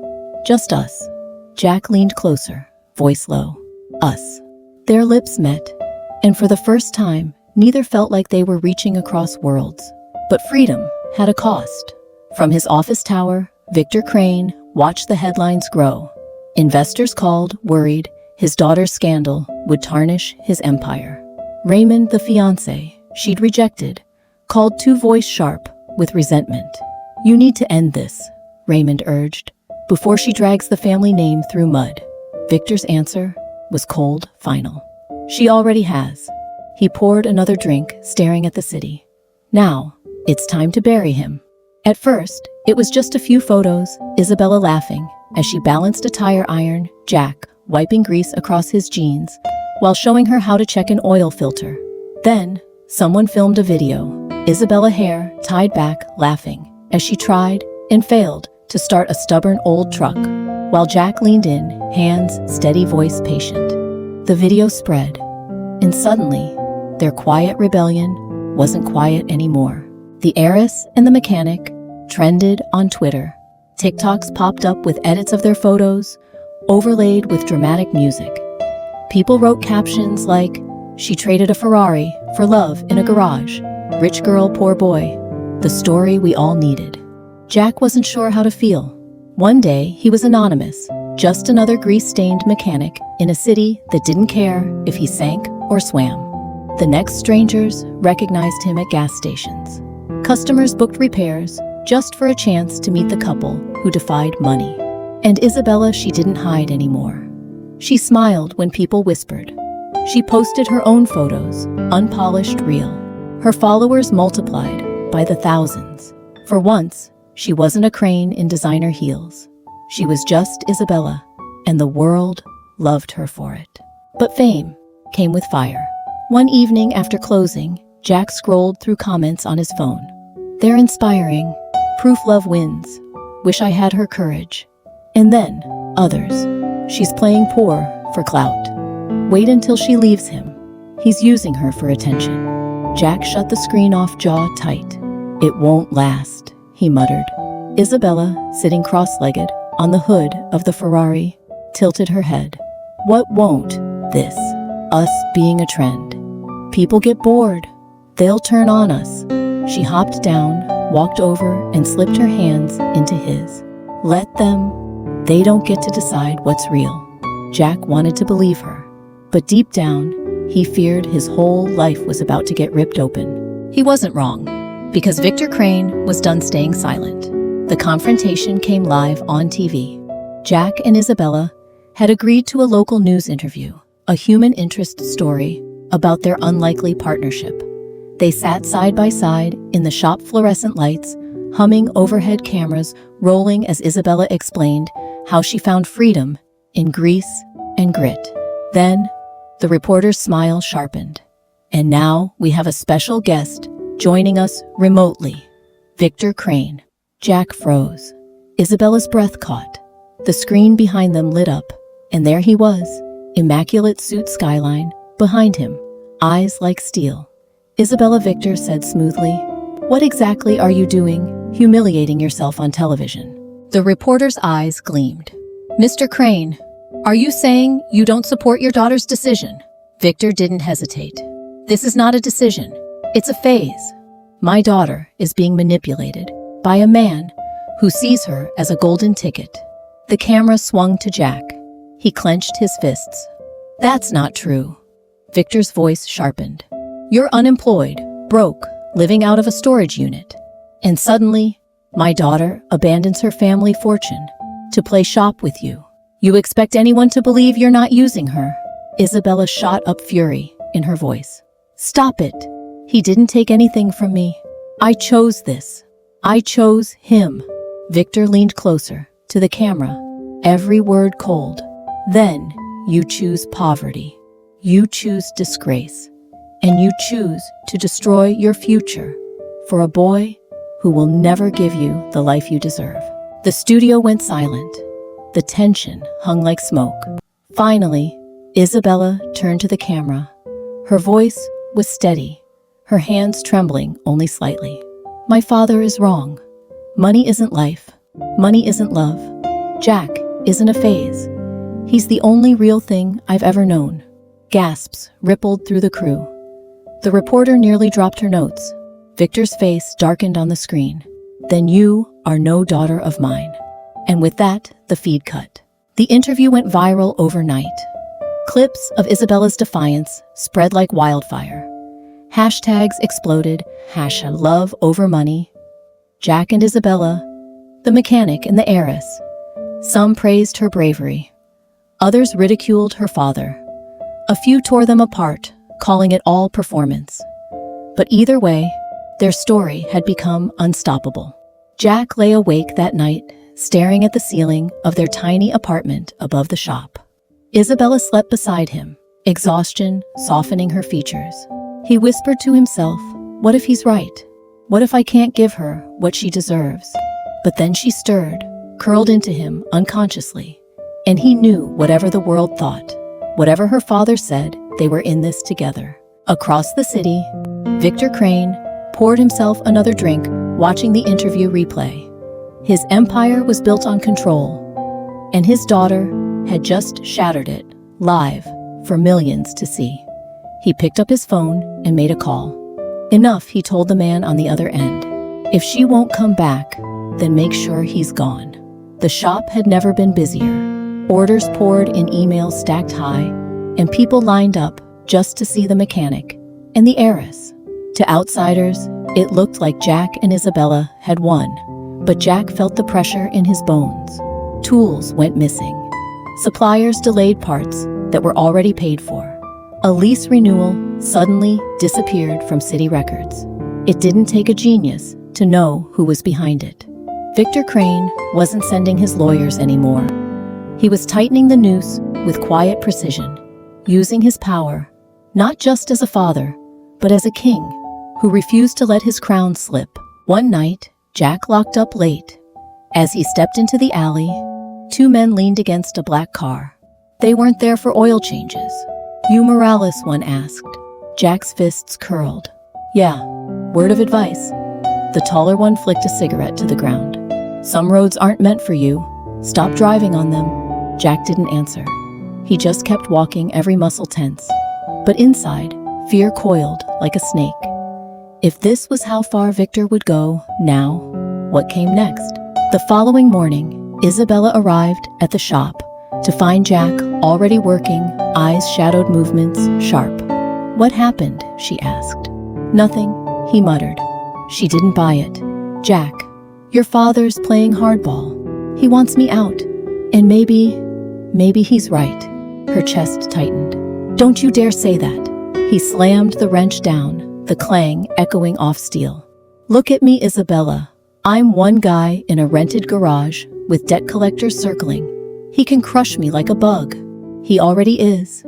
Just us." Jack leaned closer, voice low. "Us." Their lips met, and for the first time, neither felt like they were reaching across worlds. But freedom had a cost. From his office tower, Victor Crane watched the headlines grow. Investors called, worried his daughter's scandal would tarnish his empire. Raymond, the fiancé she'd rejected, called too voice-sharp with resentment. "You need to end this," Raymond urged, "before she drags the family name through mud." Victor's answer was cold, final. "She already has." He poured another drink, staring at the city. "Now, it's time to bury him." At first, it was just a few photos, Isabella laughing as she balanced a tire iron, Jack wiping grease across his jeans while showing her how to check an oil filter. Then, someone filmed a video, Isabella hair tied back, laughing as she tried and failed to start a stubborn old truck, while Jack leaned in, hands steady, voice patient. The video spread, and suddenly, their quiet rebellion wasn't quiet anymore. The heiress and the mechanic trended on Twitter. TikToks popped up with edits of their photos, overlaid with dramatic music. People wrote captions like, "She traded a Ferrari for love in a garage. Rich girl, poor boy. The story we all needed." Jack wasn't sure how to feel. One day, he was anonymous, just another grease-stained mechanic in a city that didn't care if he sank or swam. The next, strangers recognized him at gas stations. Customers booked repairs just for a chance to meet the couple who defied money. And Isabella, she didn't hide anymore. She smiled when people whispered. She posted her own photos, unpolished, real. Her followers multiplied by the thousands. For once, she wasn't a crane in designer heels. She was just Isabella, and the world loved her for it. But fame came with fire. One evening after closing, Jack scrolled through comments on his phone. "They're inspiring. Proof love wins. Wish I had her courage." And then, others. "She's playing poor for clout. Wait until she leaves him. He's using her for attention." Jack shut the screen off, jaw tight. "It won't last," he muttered. Isabella, sitting cross-legged on the hood of the Ferrari, tilted her head. "What won't? This. Us being a trend. People get bored. They'll turn on us." She hopped down, walked over, and slipped her hands into his. "Let them. They don't get to decide what's real." Jack wanted to believe her, but deep down, he feared his whole life was about to get ripped open. He wasn't wrong, because Victor Crane was done staying silent. The confrontation came live on TV. Jack and Isabella had agreed to a local news interview, a human interest story about their unlikely partnership. They sat side by side in the shop, fluorescent lights, humming, overhead cameras rolling as Isabella explained how she found freedom in grease and grit. Then, the reporter's smile sharpened. "And now we have a special guest joining us remotely, Victor Crane." Jack froze. Isabella's breath caught. The screen behind them lit up, and there he was, immaculate suit, skyline behind him, eyes like steel. Isabella, Victor said smoothly. What exactly are you doing, humiliating yourself on television? The reporter's eyes gleamed. Mr. Crane, are you saying you don't support your daughter's decision? Victor didn't hesitate. This is not a decision. It's a phase. My daughter is being manipulated by a man who sees her as a golden ticket. The camera swung to Jack. He clenched his fists. That's not true. Victor's voice sharpened. You're unemployed, broke, living out of a storage unit. And suddenly, my daughter abandons her family fortune to play shop with you. You expect anyone to believe you're not using her? Isabella shot up fury in her voice. Stop it. He didn't take anything from me. I chose this. I chose him. Victor leaned closer to the camera, every word cold. Then you choose poverty. You choose disgrace. And you choose to destroy your future for a boy who will never give you the life you deserve. The studio went silent. The tension hung like smoke. Finally, Isabella turned to the camera. Her voice was steady, her hands trembling only slightly. My father is wrong. Money isn't life. Money isn't love. Jack isn't a phase. He's the only real thing I've ever known. Gasps rippled through the crew. The reporter nearly dropped her notes. Victor's face darkened on the screen. Then you are no daughter of mine. And with that, the feed cut. The interview went viral overnight. Clips of Isabella's defiance spread like wildfire. Hashtags exploded. #love over money. Jack and Isabella, the mechanic and the heiress. Some praised her bravery. Others ridiculed her father. A few tore them apart, calling it all performance. But either way, their story had become unstoppable. Jack lay awake that night, staring at the ceiling of their tiny apartment above the shop. Isabella slept beside him, exhaustion softening her features. He whispered to himself, what if he's right? What if I can't give her what she deserves? But then she stirred, curled into him unconsciously. And he knew whatever the world thought, whatever her father said, they were in this together. Across the city, Victor Crane poured himself another drink, watching the interview replay. His empire was built on control, and his daughter had just shattered it, live, for millions to see. He picked up his phone and made a call. Enough, he told the man on the other end. If she won't come back, then make sure he's gone. The shop had never been busier. Orders poured in, emails stacked high, and people lined up just to see the mechanic and the heiress. To outsiders, it looked like Jack and Isabella had won, but Jack felt the pressure in his bones. Tools went missing. Suppliers delayed parts that were already paid for. A lease renewal suddenly disappeared from city records. It didn't take a genius to know who was behind it. Victor Crane wasn't sending his lawyers anymore. He was tightening the noose with quiet precision, using his power, not just as a father, but as a king who refused to let his crown slip. One night, Jack locked up late. As he stepped into the alley, two men leaned against a black car. They weren't there for oil changes. You Morales, one asked. Jack's fists curled. Yeah, word of advice. The taller one flicked a cigarette to the ground. Some roads aren't meant for you. Stop driving on them. Jack didn't answer. He just kept walking, every muscle tense. But inside, fear coiled like a snake. If this was how far Victor would go, now, what came next? The following morning, Isabella arrived at the shop to find Jack already working, eyes shadowed, movements sharp. What happened? She asked. Nothing, he muttered. She didn't buy it. Jack, your father's playing hardball. He wants me out. And maybe he's right. Her chest tightened. Don't you dare say that. He slammed the wrench down, the clang echoing off steel. Look at me, Isabella. I'm one guy in a rented garage with debt collectors circling. He can crush me like a bug. He already is.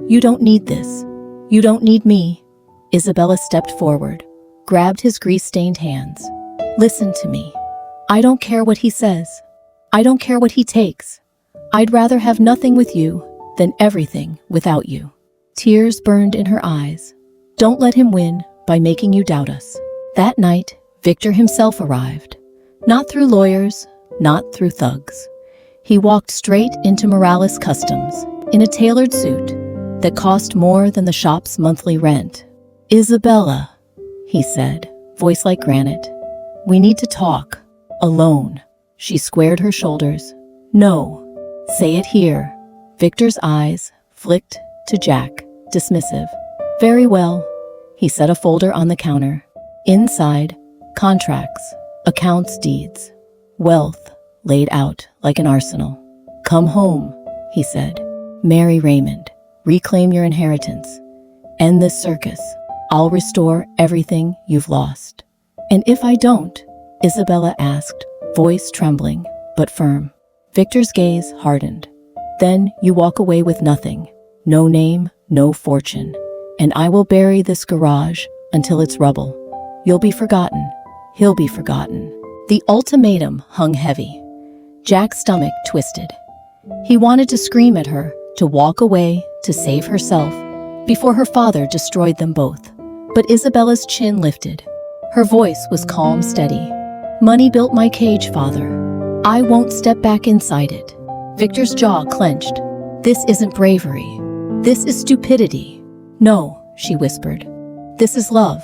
You don't need this. You don't need me. Isabella stepped forward, grabbed his grease-stained hands. Listen to me. I don't care what he says. I don't care what he takes. I'd rather have nothing with you than everything without you. Tears burned in her eyes. Don't let him win, by making you doubt us. That night, Victor himself arrived. Not through lawyers, not through thugs. He walked straight into Morales Customs in a tailored suit that cost more than the shop's monthly rent. "Isabella," he said, voice like granite. "We need to talk. Alone." She squared her shoulders. "No. Say it here." Victor's eyes flicked to Jack, dismissive. "Very well." He set a folder on the counter. Inside, contracts, accounts, deeds, wealth laid out like an arsenal. "Come home," he said. "Marry Raymond. Reclaim your inheritance. End this circus. I'll restore everything you've lost." "And if I don't?" Isabella asked, voice trembling but firm. Victor's gaze hardened. "Then you walk away with nothing. No name, no fortune. And I will bury this garage until it's rubble. You'll be forgotten. He'll be forgotten." The ultimatum hung heavy. Jack's stomach twisted. He wanted to scream at her, to walk away, to save herself, before her father destroyed them both. But Isabella's chin lifted. Her voice was calm, steady. "Money built my cage, father. I won't step back inside it." Victor's jaw clenched. "This isn't bravery. This is stupidity." "No," she whispered. "This is love."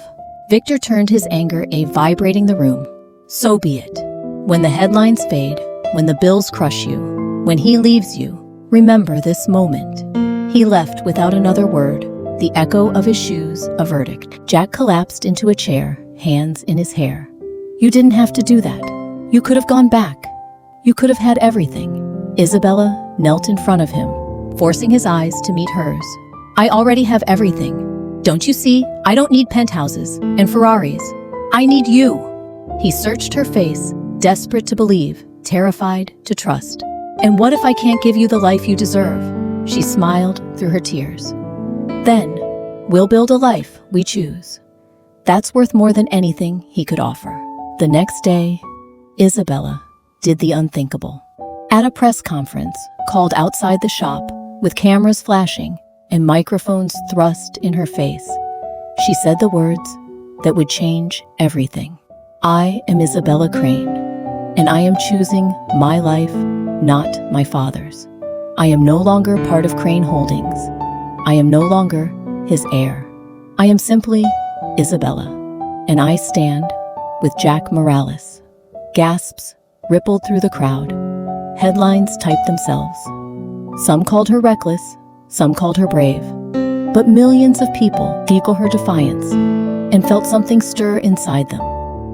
Victor turned his anger vibrating the room. "So be it. When the headlines fade, when the bills crush you, when he leaves you, remember this moment." He left without another word, the echo of his shoes a verdict. Jack collapsed into a chair, hands in his hair. "You didn't have to do that. You could have gone back. You could have had everything." Isabella knelt in front of him, forcing his eyes to meet hers. "I already have everything. Don't you see? I don't need penthouses and Ferraris. I need you." He searched her face, desperate to believe, terrified to trust. "And what if I can't give you the life you deserve?" She smiled through her tears. "Then, we'll build a life we choose. That's worth more than anything he could offer." The next day, Isabella did the unthinkable. At a press conference called outside the shop, with cameras flashing and microphones thrust in her face, she said the words that would change everything. "I am Isabella Crane, and I am choosing my life, not my father's. I am no longer part of Crane Holdings. I am no longer his heir. I am simply Isabella, and I stand with Jack Morales." Gasps rippled through the crowd. Headlines typed themselves. Some called her reckless, some called her brave. But millions of people echoed her defiance and felt something stir inside them.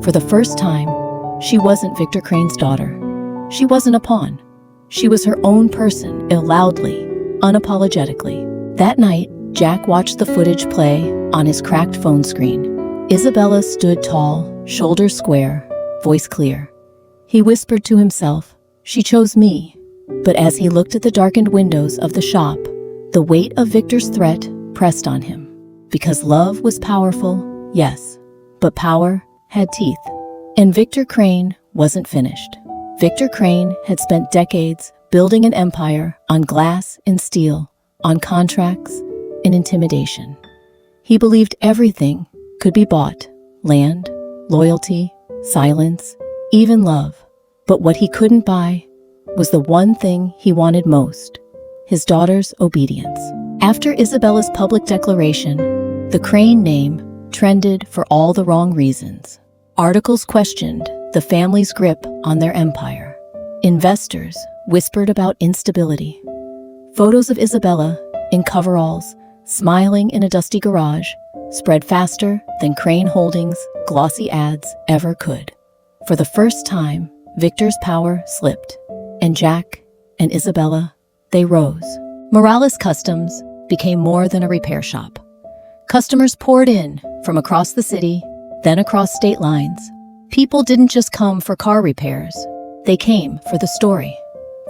For the first time, she wasn't Victor Crane's daughter. She wasn't a pawn. She was her own person, loudly, unapologetically. That night, Jack watched the footage play on his cracked phone screen. Isabella stood tall, shoulders square, voice clear. He whispered to himself, "She chose me." But as he looked at the darkened windows of the shop, the weight of Victor's threat pressed on him. Because love was powerful, yes, but power had teeth. And Victor Crane wasn't finished. Victor Crane had spent decades building an empire on glass and steel, on contracts and intimidation. He believed everything could be bought: land, loyalty, silence, even love. But what he couldn't buy was the one thing he wanted most: his daughter's obedience. After Isabella's public declaration, the Crane name trended for all the wrong reasons. Articles questioned the family's grip on their empire. Investors whispered about instability. Photos of Isabella in coveralls, smiling in a dusty garage, spread faster than Crane Holdings' glossy ads ever could. For the first time, Victor's power slipped, and Jack and Isabella, they rose. Morales Customs became more than a repair shop. Customers poured in from across the city, then across state lines. People didn't just come for car repairs. They came for the story,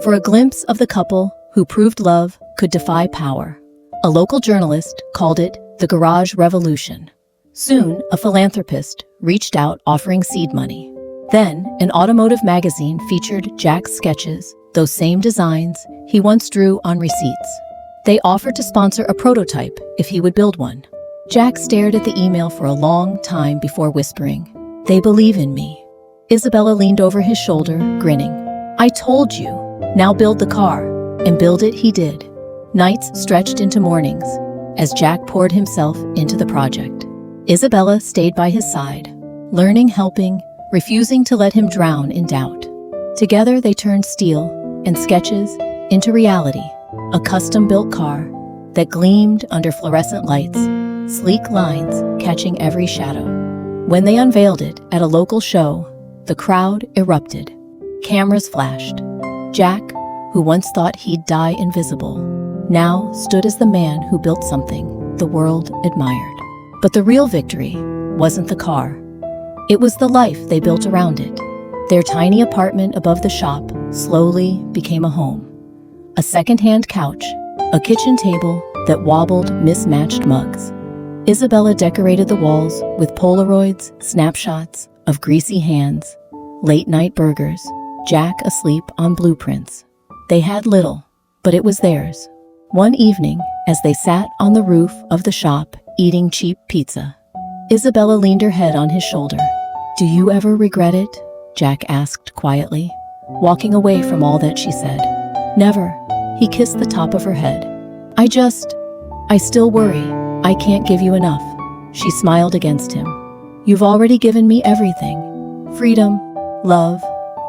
for a glimpse of the couple who proved love could defy power. A local journalist called it the Garage Revolution. Soon, a philanthropist reached out offering seed money. Then, an automotive magazine featured Jack's sketches, those same designs he once drew on receipts. They offered to sponsor a prototype if he would build one. Jack stared at the email for a long time before whispering, "They believe in me." Isabella leaned over his shoulder, grinning. "I told you. Now build the car." And build it he did. Nights stretched into mornings as Jack poured himself into the project. Isabella stayed by his side, learning, helping, refusing to let him drown in doubt. Together they turned steel and sketches into reality, a custom-built car that gleamed under fluorescent lights, sleek lines catching every shadow. When they unveiled it at a local show, the crowd erupted. Cameras flashed. Jack, who once thought he'd die invisible, now stood as the man who built something the world admired. But the real victory wasn't the car. It was the life they built around it. Their tiny apartment above the shop slowly became a home. A second-hand couch, a kitchen table that wobbled mismatched mugs. Isabella decorated the walls with Polaroids, snapshots of greasy hands, late-night burgers, Jack asleep on blueprints. They had little, but it was theirs. One evening, as they sat on the roof of the shop eating cheap pizza, Isabella leaned her head on his shoulder. "Do you ever regret it?" Jack asked quietly, walking away from all that she said. "Never." He kissed the top of her head. I still worry. I can't give you enough." She smiled against him. "You've already given me everything. Freedom, love,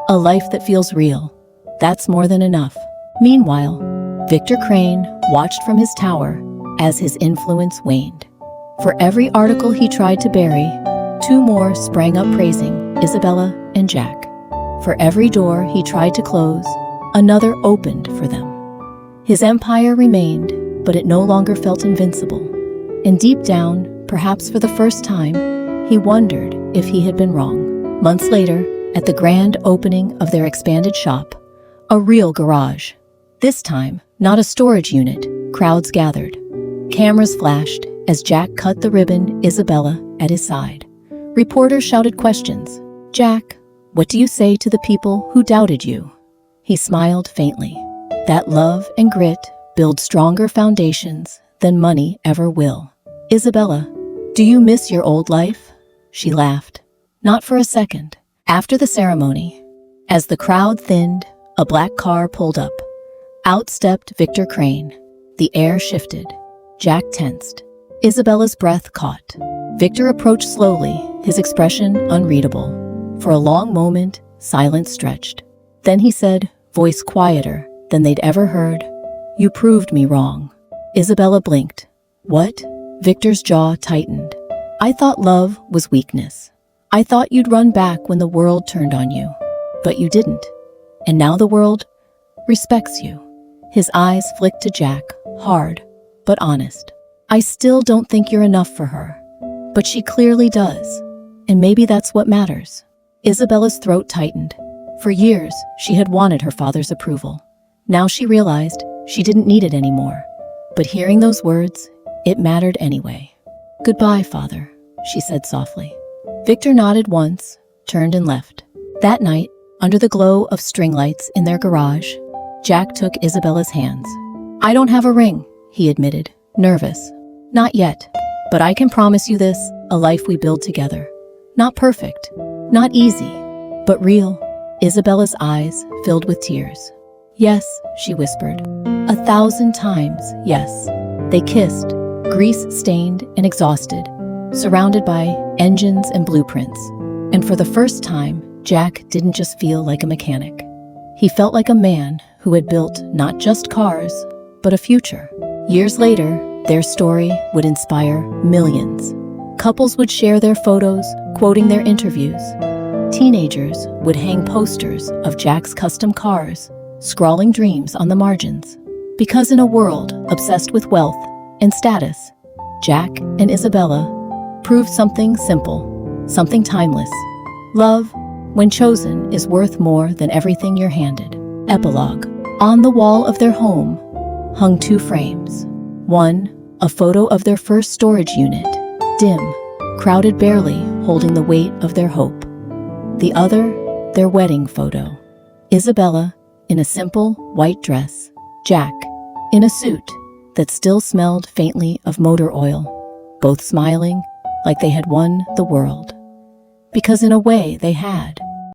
a life that feels real. That's more than enough." Meanwhile, Victor Crane watched from his tower as his influence waned. For every article he tried to bury, two more sprang up praising Isabella and Jack. For every door he tried to close, another opened for them. His empire remained, but it no longer felt invincible. And deep down, perhaps for the first time, he wondered if he had been wrong. Months later, at the grand opening of their expanded shop, a real garage. This time, not a storage unit, crowds gathered. Cameras flashed as Jack cut the ribbon, Isabella at his side. Reporters shouted questions. "Jack, what do you say to the people who doubted you?" He smiled faintly. "That love and grit build stronger foundations than money ever will." "Isabella, do you miss your old life?" She laughed. "Not for a second." After the ceremony, as the crowd thinned, a black car pulled up. Out stepped Victor Crane. The air shifted. Jack tensed. Isabella's breath caught. Victor approached slowly, his expression unreadable. For a long moment, silence stretched. Then he said, voice quieter than they'd ever heard, "You proved me wrong." Isabella blinked. "What?" Victor's jaw tightened. "I thought love was weakness. I thought you'd run back when the world turned on you. But you didn't. And now the world respects you." His eyes flicked to Jack, hard, but honest. "I still don't think you're enough for her. But she clearly does. And maybe that's what matters." Isabella's throat tightened. For years, she had wanted her father's approval. Now she realized she didn't need it anymore. But hearing those words, it mattered anyway. "Goodbye, Father," she said softly. Victor nodded once, turned and left. That night, under the glow of string lights in their garage, Jack took Isabella's hands. "I don't have a ring," he admitted, nervous. "Not yet. But I can promise you this, a life we build together. Not perfect, not easy, but real." Isabella's eyes filled with tears. "Yes," she whispered. 1,000 times, yes." They kissed, grease-stained and exhausted, surrounded by engines and blueprints. And for the first time, Jack didn't just feel like a mechanic. He felt like a man who had built not just cars, but a future. Years later, their story would inspire millions. Couples would share their photos, quoting their interviews. Teenagers would hang posters of Jack's custom cars, scrawling dreams on the margins. Because in a world obsessed with wealth and status, Jack and Isabella proved something simple, something timeless. Love, when chosen, is worth more than everything you're handed. Epilogue. On the wall of their home hung two frames. One, a photo of their first storage unit, dim, crowded barely, holding the weight of their hope. The other, their wedding photo. Isabella in a simple white dress, Jack in a suit that still smelled faintly of motor oil, both smiling like they had won the world. Because in a way they had.